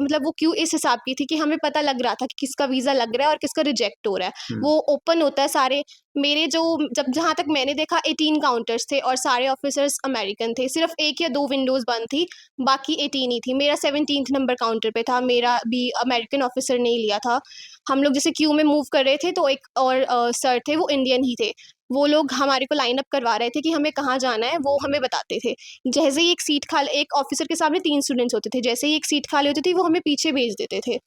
मतलब वो क्यू इस हिसाब की थी कि हमें पता लग रहा था कि किसका वीज़ा लग रहा है और किसका रिजेक्ट हो रहा है। वो ओपन होता है सारे, मेरे जो जब जहाँ तक मैंने देखा 18 काउंटर्स थे और सारे ऑफिसर्स अमेरिकन थे, सिर्फ 1 या 2 विंडोज़ बंद थी, बाकी 18 ही थी। मेरा 17th नंबर काउंटर पे था, मेरा भी अमेरिकन ऑफिसर ने ही लिया था। हम लोग जैसे क्यू में मूव कर रहे थे तो एक और सर थे, वो इंडियन ही थे। वो लोग हमारे को लाइन अप करवा रहे थे कि हमें कहाँ जाना है, वो हमें बताते थे। जैसे ही एक ऑफिसर के सामने 3 स्टूडेंट्स होते थे, जैसे ही एक सीट खाली होती थी वो हमें पीछे भेज देते थे।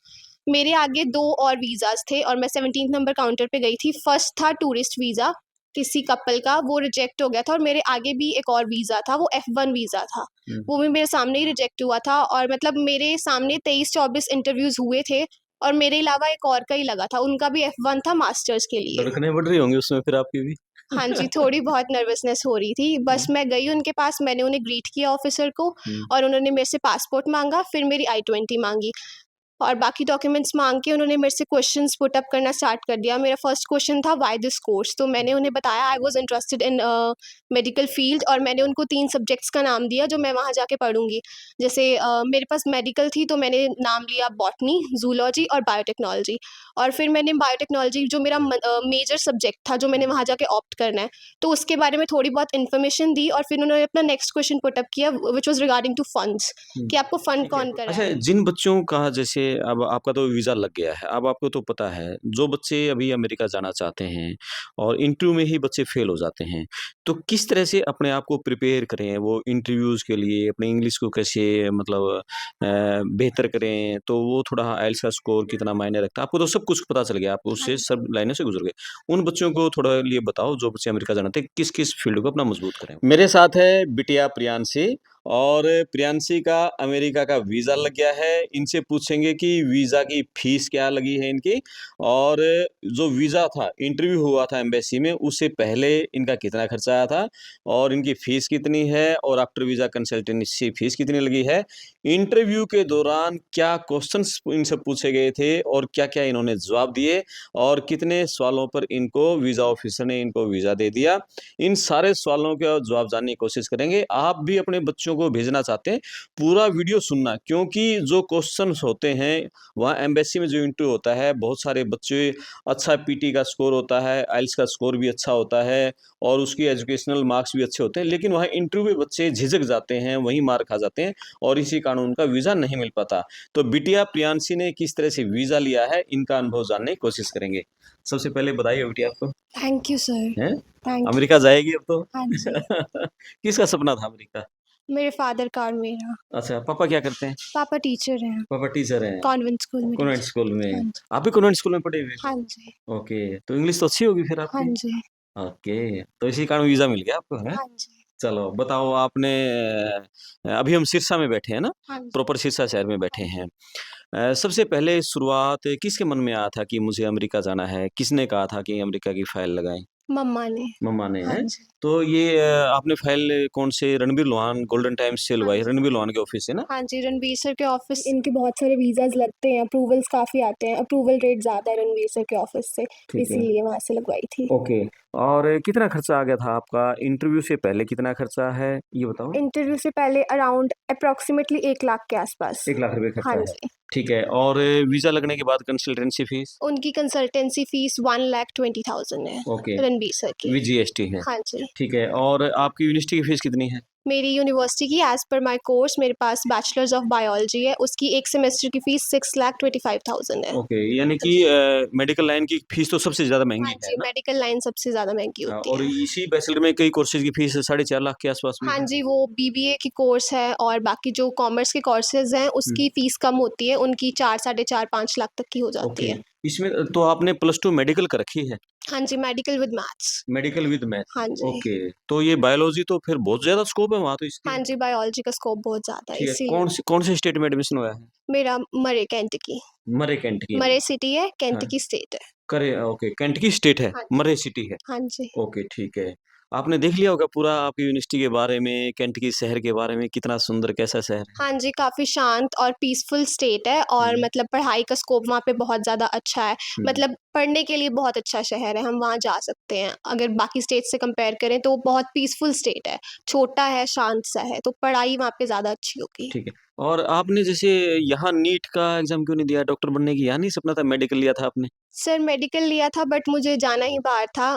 मेरे आगे 2 और वीज़ाज़ थे और मैं 17th नंबर काउंटर पे गई थी। फर्स्ट था टूरिस्ट वीज़ा किसी कपल का, वो रिजेक्ट हो गया था और मेरे आगे भी एक और वीज़ा था, वो F1 वीज़ा था। वो भी मेरे सामने ही रिजेक्ट हुआ था और मतलब मेरे सामने 23-24 इंटरव्यूज़ हुए थे और मेरे अलावा एक और का ही लगा था, उनका भी F1 था मास्टर्स के लिए। धड़कनें बढ़ रही होंगी उसमें फिर आपकी भी? हाँ जी, थोड़ी बहुत नर्वसनेस हो रही थी। बस मैं गई उनके पास, मैंने उन्हें ग्रीट किया ऑफ़िसर को और उन्होंने मेरे से पासपोर्ट माँगा, फिर मेरी I-20 माँगी और बाकी डॉक्यूमेंट्स माँग के उन्होंने मेरे से क्वेश्चंस पुट अप करना स्टार्ट कर दिया। मेरा फर्स्ट क्वेश्चन था व्हाई दिस कोर्स? तो मैंने उन्हें बताया I was interested in medical field और मैंने उनको 3 सब्जेक्ट्स का नाम दिया जो मैं वहाँ जाके पढ़ूँगी। जैसे मेरे पास मेडिकल थी तो मैंने नाम लिया बॉटनी, ज़ूलॉजी और बायोटेक्नोलॉजी और फिर मैंने बायोटेक्नोलॉजी जो मेरा मेजर सब्जेक्ट था जो मैंने वहाँ जाके ऑप्ट करना है, तो उसके बारे में थोड़ी बहुत इन्फॉर्मेशन दी और फिर उन्होंने अपना नेक्स्ट क्वेश्चन पुट अप किया which was regarding to funds कि आपको फंड कौन अच्छा, कराएगा? जिन बच्चों का जैसे अब आपका तो वीज़ा लग गया है, अब आपको तो पता है, जो बच्चे अभी अमेरिका जाना चाहते हैं और इंटरव्यू में ही बच्चे फेल हो जाते हैं, तो किस तरह से अपने आप को प्रिपेयर करें वो इंटरव्यूज़ के लिए, अपने इंग्लिश को कैसे मतलब बेहतर करें, तो वो थोड़ा आइल्स का स्कोर कितना मायने रखता है? आपको तो सब कुछ पता चल गया, आप हाँ उससे सब जी। लाइनों से गुज़र गए। उन बच्चों को थोड़ा लिए बताओ जो बच्चे अमेरिका जाना चाहते हैं, किस-किस फ़ील्ड को अपना मज़बूत करें? मेरे साथ है बिटिया प्रियांशी और प्रियांशी का अमेरिका का वीज़ा लग गया है। इनसे पूछेंगे कि वीज़ा की फ़ीस क्या लगी है इनकी और जो वीज़ा था, इंटरव्यू हुआ था एम्बेसी में, उससे पहले इनका कितना खर्चा आया था और इनकी फ़ीस कितनी है और आफ्टर वीज़ा कंसल्टेंसी फ़ीस कितनी लगी है। इंटरव्यू के दौरान क्या क्वेश्चन्स इनसे पूछे गए थे और क्या-क्या इन्होंने जवाब दिए और कितने सवालों पर इनको वीज़ा ऑफ़िसर ने इनको वीज़ा दे दिया। इन सारे सवालों का जवाब जानने की कोशिश करेंगे। आप भी अपने बच्चों को भेजना चाहते हैं, पूरा वीडियो सुनना क्योंकि जो क्वेश्चन्स होते हैं, वहाँ एम्बेसी में जो इंटरव्यू होता है, बहुत सारे बच्चे अच्छा पीटी का स्कोर होता है, आइल्स का स्कोर भी अच्छा होता है और उसकी एजुकेशनल मार्क्स भी अच्छे होते हैं, लेकिन वहाँ इंटरव्यू में बच्चे झिझक जाते हैं, वहीं मार खा जाते हैं और इसी कारण उनका वीज़ा नहीं मिल पाता। तो बिटिया प्रियांशी ने किस तरह से वीज़ा लिया है, इनका अनुभव जानने की कोशिश करेंगे। सबसे पहले बधाई हो बिटिया आपको। Thank you sir. हैं? Thank you. अमेरिका जाएगी अब तो? हाँ जी। किसका सपना था अमेरिका? मेरे फादर का और मेरा। अच्छा, पापा क्या करते हैं? पापा टीचर हैं, पापा टीचर हैं, कॉन्वेंट स्कूल में कॉन्वेंट टीचर। स्कूल हाँ में। जी। आप भी कॉन्वेंट स्कूल में पढ़े हुए? हाँ जी। ओके, तो इंग्लिश तो अच्छी होगी फिर हाँ आपकी? जी। ओके, तो इसी कारण वीज़ा मिल गया आपको, हैं? हाँ जी। चलो बताओ आपने अभी हम सिरसा में बैठे हैं ना? हाँ जी। प्रॉपर सिरसा शहर में बैठे हाँ जी। हैं। सबसे पहले शुरुआत किसके मन में आया था कि मुझे अमेरिका जाना है? किसने कहा था कि अमेरिका की फाइल लगाएँ? मम्मा ने। मम्मा ने, हाँ हैं? जी। तो ये आपने फाइल कौन से रणबीर लोहान गोल्डन टाइम्स से हाँ लगवाई? जी। रणबीर लोहान के ऑफ़िस से ना? हाँ जी, रणवीर सर के ऑफ़िस इनके बहुत सारे वीज़ाज़ लगते हैं, अप्रूवल्स काफ़ी आते हैं, अप्रूवल रेट ज़्यादा है रणवीर सर के ऑफ़िस से, ठीक है। इसीलिए वहाँ से लगवाई थी। ओके और कितना खर्चा आ गया था आपका? इंटरव्यू से पहले कितना खर्चा है, ये बताओ? इंटरव्यू से पहले अराउंड एप्रोक्सिमेटली 1 लाख के आसपास। 1 लाख रुपए हाँ खर्चा है। जी। ठीक है और वीज़ा लगने के बाद कंसल्टेंसी फ़ीस? उनकी कंसल्टेंसी फ़ीस 1,20,000 है, ओके, रणबीर सर की। विद जीएसटी है। हाँ जी। ठीक है और आपकी यूनिवर्सिटी की फ़ीस कितनी है? मेरी यूनिवर्सिटी की एज़ पर माय कोर्स मेरे पास बैचलर्स ऑफ बायोलॉजी है, उसकी 1 सेमेस्टर की फ़ीस 6,25,000 है। ओके, यानी कि मेडिकल लाइन की फ़ीस तो सबसे ज़्यादा हाँ महँगी है जी, ना? मेडिकल लाइन सबसे ज़्यादा महँगी होती और है। इसी बैचलर में कई कोर्सेज़ की फ़ीस 4.5 लाख के आस-पास भी हाँ है? जी, वो बीबीए की कोर्स है और बाकी जो कॉमर्स के कोर्सेज़ हैं, हुँ। उसकी फ़ीस कम होती है, उनकी 4 साढ़े 4 5 लाख तक की हो जाती ओके, है। इसमें तो आपने प्लस 2 मेडिकल कर रखी है? हाँ जी, medical with maths. Medical with math, हाँ जी। ओके, तो ये बायोलॉजी तो फिर बहुत ज़्यादा स्कोप है वहाँ तो इसकी? हाँ जी, बायोलॉजी का स्कोप बहुत ज़्यादा है, ठीक है, इसीलिए कौन से स्टेट में एडमिशन हुआ है? मेरा मरे केंटकी। मरे केंटकी में। मरे सिटी है, हाँ, केंटकी स्टेट है। करे ओके, केंटकी स्टेट है, हाँ जी। मरे सिटी है। हाँ जी। ओके, ठीक है। आपने देख लिया होगा पूरा आपकी यूनिवर्सिटी के बारे में, केंटकी शहर के बारे में, कितना सुंदर कैसा शहर है? हाँ जी, काफ़ी शांत और पीसफुल स्टेट है और हुँ, मतलब पढ़ाई का स्कोप वहाँ पे बहुत ज़्यादा अच्छा है। हुँ, मतलब पढ़ने के लिए बहुत अच्छा शहर है, हम वहाँ जा सकते हैं। अगर बाकी स्टेट से कंपेयर करें तो बहुत पीसफुल स्टेट है, छोटा है, शांत सा है, तो पढ़ाई वहाँ पे ज़्यादा अच्छी होगी। ठीक है। और आपने जैसे यहाँ नीट का एग्ज़ाम क्यों नहीं दिया? डॉक्टर बनने की यहाँ नहीं सपना था, मेडिकल लिया था आपने? सर मेडिकल लिया था बट मुझे जाना ही बाहर था,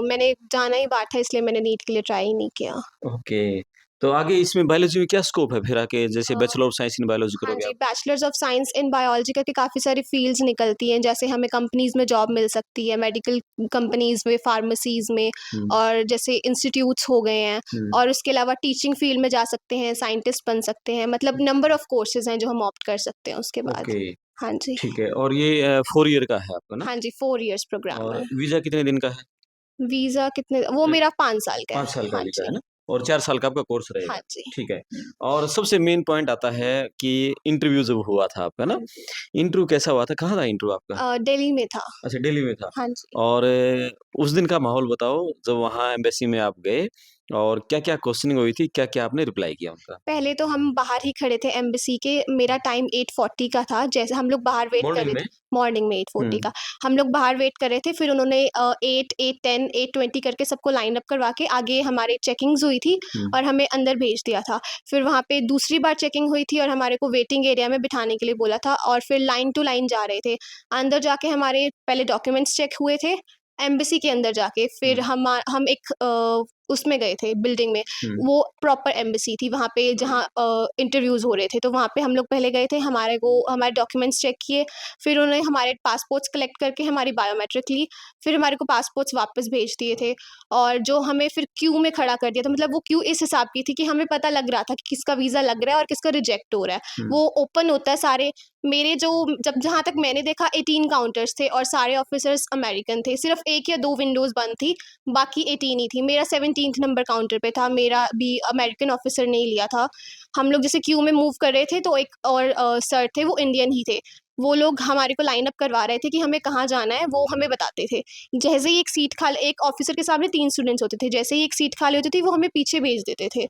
मैंने जाना ही बाहर था इसलिए मैंने नीट के लिए ट्राई ही नहीं किया। ओके। तो आगे इसमें बायोलॉजी में क्या स्कोप है फिर आगे जैसे अ, bachelor of science in biology हाँ करोगे जी, आप? Bachelors of science in biology करके काफ़ी सारी फ़ील्ड्स निकलती हैं, जैसे हमें कंपनीज़ में जॉब मिल सकती है, मेडिकल कंपनीज़ में, फार्मेसीज़ में हुँ, और जैसे इंस्टीट्यूट्स हो गए हैं हुँ। और उसके अलावा टीचिंग फ़ील्ड में जा सकते हैं, साइंटिस्ट बन सकते हैं, मतलब नंबर ऑफ़ कोर्सेज़ हैं जो हम ऑप्ट कर सकते हैं उसके बाद। ओके, हाँ जी। ठीक है और ये 4 ईयर का है आपका ना? हाँ जी, 4 इयर्स प्रोग्राम और है। वीज़ा कितने दिन का है? वीज़ा कितने वो मेरा 5 साल का 5 है। साल का हाँ वीज़ा है जी। ना? और 4 साल का आपका कोर्स हाँ रहेगा। जी। ठीक है। और सबसे मेन पॉइंट आता है कि इंटरव्यू जब हुआ था आपका हाँ ना? जी। इंटरव्यू कैसा हुआ था? कहाँ था इंटरव्यू आपका? दिल्ली में था। अच्छा दिल्ली में था। हाँ जी। और उस दिन का माहौल बताओ जब वहाँ एम्बेसी में आप गए और क्या-क्या क्वेश्चनिंग हुई थी? क्या-क्या आपने रिप्लाई किया उनका? पहले तो हम बाहर ही खड़े थे एम्बेसी के, मेरा टाइम 8:40 का था, जैसे हम लोग बाहर वेट कर मॉर्निंग रहे में? थे मॉर्निंग में 8:40 हुँ, का। हम लोग बाहर वेट कर रहे थे, फिर उन्होंने 8, 8:10, 8:20 करके सबको लाइन अप करवा के आगे हमारे चेकिंग्स हुई थी हुँ, और हमें अंदर भेज दिया था। फिर वहाँ पे दूसरी बार चेकिंग हुई थी और हमारे को वेटिंग एरिया में बिठाने के लिए बोला था और फिर लाइन टू लाइन जा रहे थे। अंदर जाके हमारे पहले डॉक्यूमेंट्स चेक हुए थे, एम्बेसी के अंदर जाके, फिर हुँ, हम एक उसमें गए थे बिल्डिंग में। हुँ, वो प्रॉपर एम्बेसी थी वहाँ पे जहाँ इंटरव्यूज़ हो रहे थे, तो वहाँ पे हम लोग पहले गए थे, हमारे डॉक्यूमेंट्स चेक किए, फिर उन्होंने हमारे पासपोर्ट्स कलेक्ट करके हमारी बायोमेट्रिक ली, फिर हमारे को पासपोर्ट्स वापस भेज दिए थे और जो हमें फिर क्यू में खड़ा कर दिया था, मतलब वो क्यू इस हिसाब की थी कि हमें पता लग रहा था कि किसका वीज़ा लग रहा है और किसका रिजेक्ट हो रहा है। हुँ। वो ओपन होता है सारे मेरे जो जब जहाँ तक मैंने देखा 18 काउंटर्स थे और सारे ऑफ़िसर्स अमेरिकन थे, सिर्फ़ 1 या 2 विंडोज़ बंद थी, बाकी 18 ही थी। मेरा 17th नंबर काउंटर पे था, मेरा भी अमेरिकन ऑफ़िसर ने ही लिया था। हम लोग जैसे क्यू में मूव कर रहे थे तो एक और सर थे, वो इंडियन ही थे। वो लोग हमारे को लाइन अप करवा रहे थे कि हमें कहाँ जाना है, वो हमें बताते थे। जैसे ही एक ऑफ़िसर के सामने 3 स्टूडेंट्स होते थे, जैसे ही एक सीट खाली होती थी, वो हमें पीछे भेज देते थे।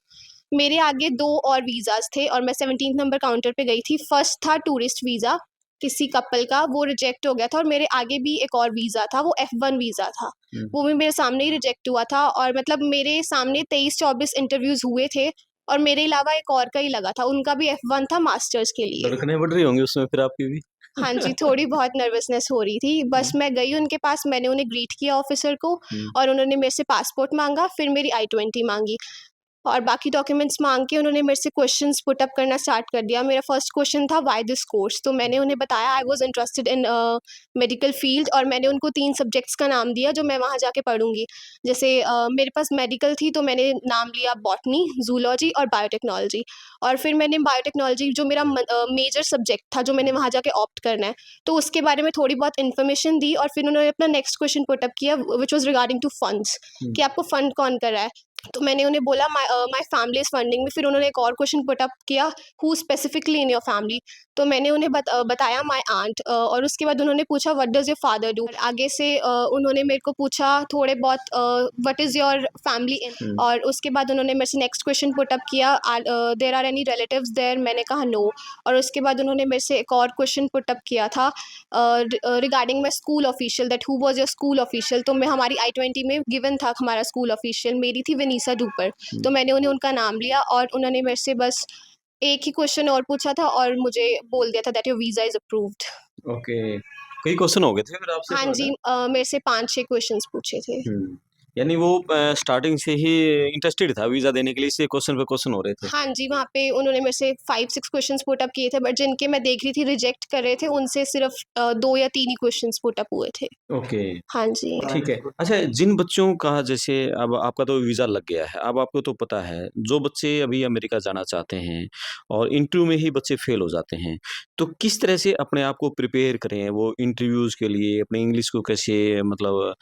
मेरे आगे 2 और वीज़ाज़ थे और मैं 17th नंबर काउंटर पे गई थी। फर्स्ट था टूरिस्ट वीज़ा, किसी कपल का, वो रिजेक्ट हो गया था और मेरे आगे भी एक और वीज़ा था, वो F1 वीज़ा था। हुँ। वो भी मेरे सामने ही रिजेक्ट हुआ था और मतलब मेरे सामने 23-24 इंटरव्यूज़ हुए थे और मेरे अलावा एक और का ही लगा था, उनका भी F1 था मास्टर्स के लिए। धड़कनें बढ़ रही होंगी उसमें फिर आपकी भी? हाँ जी, थोड़ी बहुत नर्वसनेस हो रही थी। बस हुँ, मैं गई उनके पास, मैंने उन्हें ग्रीट किया ऑफ़िसर को हुँ, और उन्होंने मेरे से पासपोर्ट माँगा, फिर मेरी I-20 माँगी। और बाकी डॉक्यूमेंट्स माँग के उन्होंने मेरे से क्वेश्चंस पुट अप करना स्टार्ट कर दिया। मेरा फर्स्ट क्वेश्चन था व्हाई दिस कोर्स? तो मैंने उन्हें बताया I was interested in medical field और मैंने उनको 3 सब्जेक्ट्स का नाम दिया जो मैं वहाँ जाके पढ़ूँगी। जैसे मेरे पास मेडिकल थी तो मैंने नाम लिया बॉटनी, ज़ूलॉजी और बायोटेक्नोलॉजी और फिर मैंने बायोटेक्नोलॉजी जो मेरा मेजर सब्जेक्ट था जो मैंने वहाँ जाके ऑप्ट करना है, तो उसके बारे में थोड़ी बहुत इन्फॉर्मेशन दी और फिर उन्होंने अपना नेक्स्ट क्वेश्चन पुट अप किया which was regarding to funds हुँ, कि आपको फंड कौन कर रहा है? तो मैंने उन्हें बोला माय फैमिली इज़ फंडिंग मी, फिर उन्होंने एक और क्वेश्चन पुट अप किया हू स्पेसिफिकली इन योर फैमिली? तो मैंने उन्हें बताया माय आंट और उसके बाद उन्होंने पूछा what does your father do? आगे से उन्होंने मेरे को पूछा थोड़े बहुत what is your family in? हुँ, और उसके बाद उन्होंने मेरे से नेक्स्ट क्वेश्चन पुट अप किया there are any relatives there? मैंने कहा नो और उसके बाद उन्होंने मेरे से एक और क्वेश्चन पुट अप किया था regarding my school official that who was your school official? तो मैं हमारी I-20 में गिवन था हमारा स्कूल ऑफिशियल, मेरी थी विनीसा डूपर। हुँ। तो मैंने उन्हें उनका नाम लिया और उन्होंने मेरे से बस एक ही क्वेश्चन और पूछा था और मुझे बोल दिया था that your visa is approved. Okay. कई क्वेश्चन हो गए थे फिर आपसे हाँ तो है जी, ना? मेरे से 5-6 क्वेश्चन्स पूछे थे। हुँ। यानी वो स्टार्टिंग से ही इंटरेस्टेड था वीज़ा देने के लिए इसलिए क्वेश्चन पे क्वेश्चन हो रहे थे। हाँ जी, वहाँ पे उन्होंने मेरे से 5-6 क्वेश्चन्स पुट अप किए थे बट जिनके मैं देख रही थी रिजेक्ट कर रहे थे, उनसे सिर्फ़ 2 या 3 ही क्वेश्चन्स पुट अप हुए थे। ओके। हाँ जी। ठीक है। अच्छा जिन बच्चों का जैसे अब आपका तो वीज़ा लग गया है, अब आपको तो पता है, जो बच्चे अभी अमेरिका जाना चाहते हैं और इंटरव्यू में ही बच्चे फ़ेल हो जाते हैं, तो किस तरह से अपने आप को प्रिपेयर करें वो इंटरव्यूज़ के लिए, अपने इंग्लिश को कैसे मतलब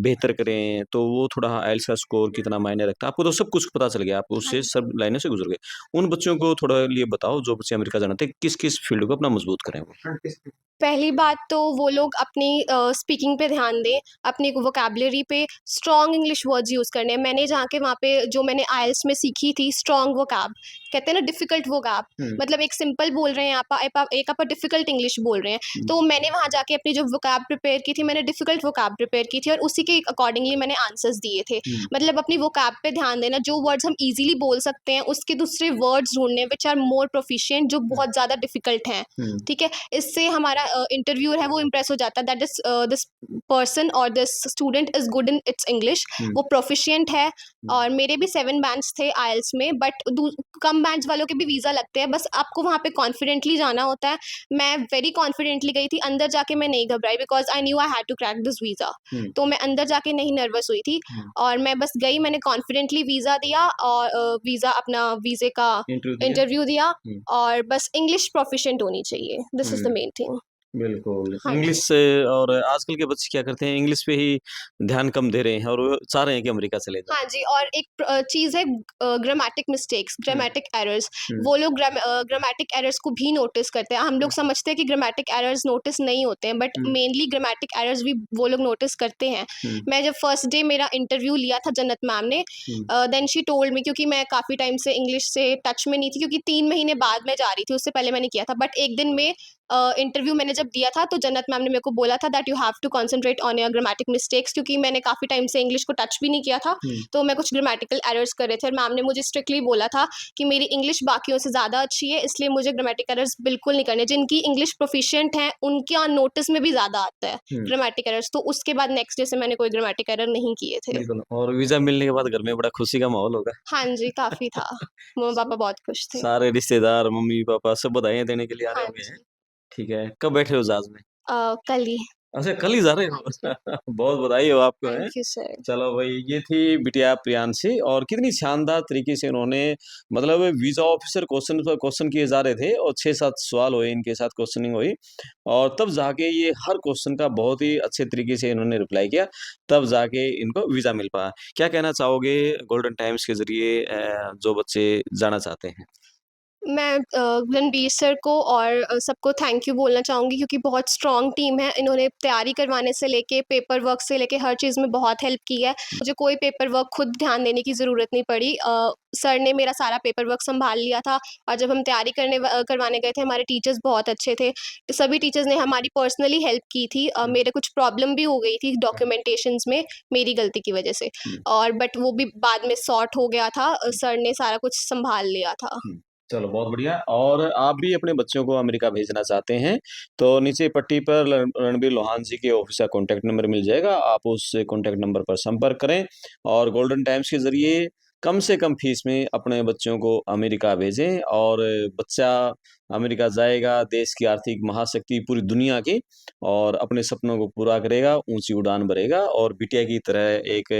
बेहतर करें, तो वो थोड़ा आइल्स का स्कोर कितना मायने रखता है? आपको तो सब कुछ पता चल गया, आप हाँ उससे जी। सब लाइनों से गुज़र गए। उन बच्चों को थोड़ा लिए बताओ जो बच्चे अमेरिका जाना चाहते हैं, किस-किस फ़ील्ड को अपना मज़बूत करें वो? पहली बात तो वो लोग अपनी स्पीकिंग पे ध्यान दें, अपनी वोकैब्युलरी पे स्ट्रॉन्ग इंग्लिश वर्ड्स यूज़ करने हैं। मैंने जहाँ के वहाँ पे जो मैंने आईएलटीएस में सीखी थी स्ट्रॉन्ग वोकैब, कहते हैं ना डिफ़िकल्ट वोकैब, हुँ, मतलब एक सिंपल बोल रहे हैं एक आप डिफ़िकल्ट इंग्लिश बोल रहे हैं। हुँ, तो मैंने वहाँ जाके अपनी जो वोकैब प्रिपेयर की थी, मैंने डिफ़िकल्ट वोकैब प्रिपेयर की थी और उसी के अकॉर्डिंगली मैंने मैंने आंसर्स दिए थे। मतलब अपनी वोकैब पे ध्यान देना, जो वर्ड्स हम इजीली बोल सकते हैं उसके दूसरे वर्ड्स ढूंढने विच आर मोर प्रोफिशिएंट, जो बहुत ज़्यादा डिफिकल्ट हैं। ठीक है, इससे हमारा इंटरव्यूअर है वो इम्प्रेस हो जाता है दैट दिस पर्सन और this student is good in its English, वो प्रोफिशिएंट है। और मेरे भी 7 बैंड्स थे आइल्स में, बट कम बैंड्स वालों के भी वीज़ा लगते हैं, बस आपको वहाँ पे कॉन्फिडेंटली जाना होता है। मैं वेरी कॉन्फिडेंटली गई थी, अंदर जाके मैं नहीं घबराई because I knew I had to crack this visa. तो मैं अंदर जाके नहीं नर्वस हुई थी, और मैं बस गई, मैंने कॉन्फिडेंटली वीज़ा दिया और वीज़ा अपना वीज़े का इंटरव्यू दिया, और बस इंग्लिश प्रोफिशिएंट होनी चाहिए, this is the main thing. बिल्कुल, हाँ इंग्लिश जी। से और आजकल के बच्चे क्या करते हैं, इंग्लिश पे ही ध्यान कम दे रहे हैं और वो चाह रहे हैं कि अमेरिका चले जाएँ। हाँ जी, और एक चीज़ है ग्रामेटिक मिस्टेक्स, ग्रामेटिक एरर्स। वो लोग ग्रामेटिक एरर्स को भी नोटिस करते हैं। हम लोग समझते हैं कि ग्रामेटिक एरर्स नोटिस नहीं होते हैं, बट मेनली ग्रामेटिक एरर्स भी वो लोग नोटिस करते हैं। मैं जब फर्स्ट डे मेरा इंटरव्यू लिया था जन्नत मैम ने, देन शी टोल्ड मी, क्योंकि मैं काफ़ी टाइम से इंग्लिश से टच में नहीं थी, क्योंकि 3 महीने बाद मैं जा रही थी, उससे पहले मैंने किया था। बट एक दिन में इंटरव्यू मैंने जब दिया था तो जन्नत मैम ने मेरे को बोला था that you have to concentrate on your grammatic mistakes, क्योंकि मैंने काफ़ी टाइम से इंग्लिश को टच भी नहीं किया था, तो मैं कुछ ग्रामेटिकल एरर्स कर रहे थे, और मैम ने मुझे स्ट्रिक्टली बोला था कि मेरी इंग्लिश बाकियों से ज़्यादा अच्छी है, इसलिए मुझे ग्रामेटिक एरर्स बिल्कुल नहीं करने। जिनकी इंग्लिश प्रोफिशिएंट हैं उनके नोटिस में भी ज़्यादा आता है ग्रामेटिक एरर्स, तो उसके बाद नेक्स्ट डे से मैंने कोई ग्रामेटिक एरर नहीं किए थे। बिल्कुल, और वीज़ा मिलने के बाद घर में बड़ा खुशी का माहौल होगा। हाँ जी, काफ़ी था। मम्मा-पापा बहुत खुश थे। सारे रिश्तेदार, मम्मी-पापा सब बधाइयाँ देने के लिए आ रहे हाँ होंगे हैं? जी। ठीक है, कब बैठे हो जहाज़ में? कल ही। अच्छा, कल ही जा रहे हाँ हो? जी। बहुत बधाई हो आपको हैं। Thank you sir. चलो भाई, ये थी बिटिया प्रियांशी और कितनी शानदार तरीके से उन्होंने मतलब वीज़ा ऑफ़िसर क्वेश्चन पर क्वेश्चन किए जा रहे थे और 6-7 सवाल हुए इनके साथ क्वेश्चनिंग हुई और तब जाके ये हर क्वेश्चन का बहुत ही अच्छे तरीके से इन्होंने रिप्लाई किया, तब जाके इनको वीज़ा मिल पाया। क्या कहना चाहोगे गोल्डन टाइम्स के ज़रिए जो बच्चे जाना चाहते हैं? मैं रणबीर सर को और सबको थैंक यू बोलना चाहूँगी, क्योंकि बहुत स्ट्रॉन्ग टीम है। इन्होंने तैयारी करवाने से लेके पेपर वर्क से लेके हर चीज़ में बहुत हेल्प की है। मुझे कोई पेपर वर्क खुद ध्यान देने की ज़रूरत नहीं पड़ी। सर ने मेरा सारा पेपर वर्क सँभाल लिया था, और जब हम तैयारी करवाने गए थे, हमारे टीचर्स बहुत अच्छे थे। सभी टीचर्स ने हमारी पर्सनली हेल्प की थी। मेरे कुछ प्रॉब्लम भी हो गई थी डॉक्यूमेंटेशंस में, मेरी गलती की वज़ह से, और बट वो भी बाद में सॉर्ट हो गया था। सर ने सारा कुछ सँभाल लिया था। चलो बहुत बढ़िया और आप भी अपने बच्चों को अमेरिका भेजना चाहते हैं, तो नीचे पट्टी पर रणबीर लोहान जी के ऑफ़िस का कॉन्टैक्ट नंबर मिल जाएगा, आप उस कॉन्टैक्ट नंबर पर संपर्क करें और गोल्डन टाइम्स के ज़रिए कम से कम फ़ीस में अपने बच्चों को अमेरिका भेजें और बच्चा अमेरिका जाएगा, देश की आर्थिक महाशक्ति पूरी दुनिया की और अपने सपनों को पूरा करेगा, ऊँची उड़ान भरेगा और बिटिया की तरह एक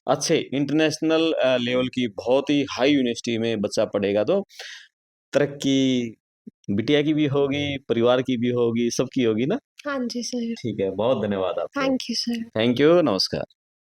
अच्छे इंटरनेशनल लेवल की बहुत ही हाई यूनिवर्सिटी में बच्चा पढ़ेगा तो तरक्की बिटिया की भी होगी, परिवार की भी होगी, सबकी होगी ना? हाँ जी सर। ठीक है, बहुत धन्यवाद आपको। Thank you sir. Thank you, नमस्कार।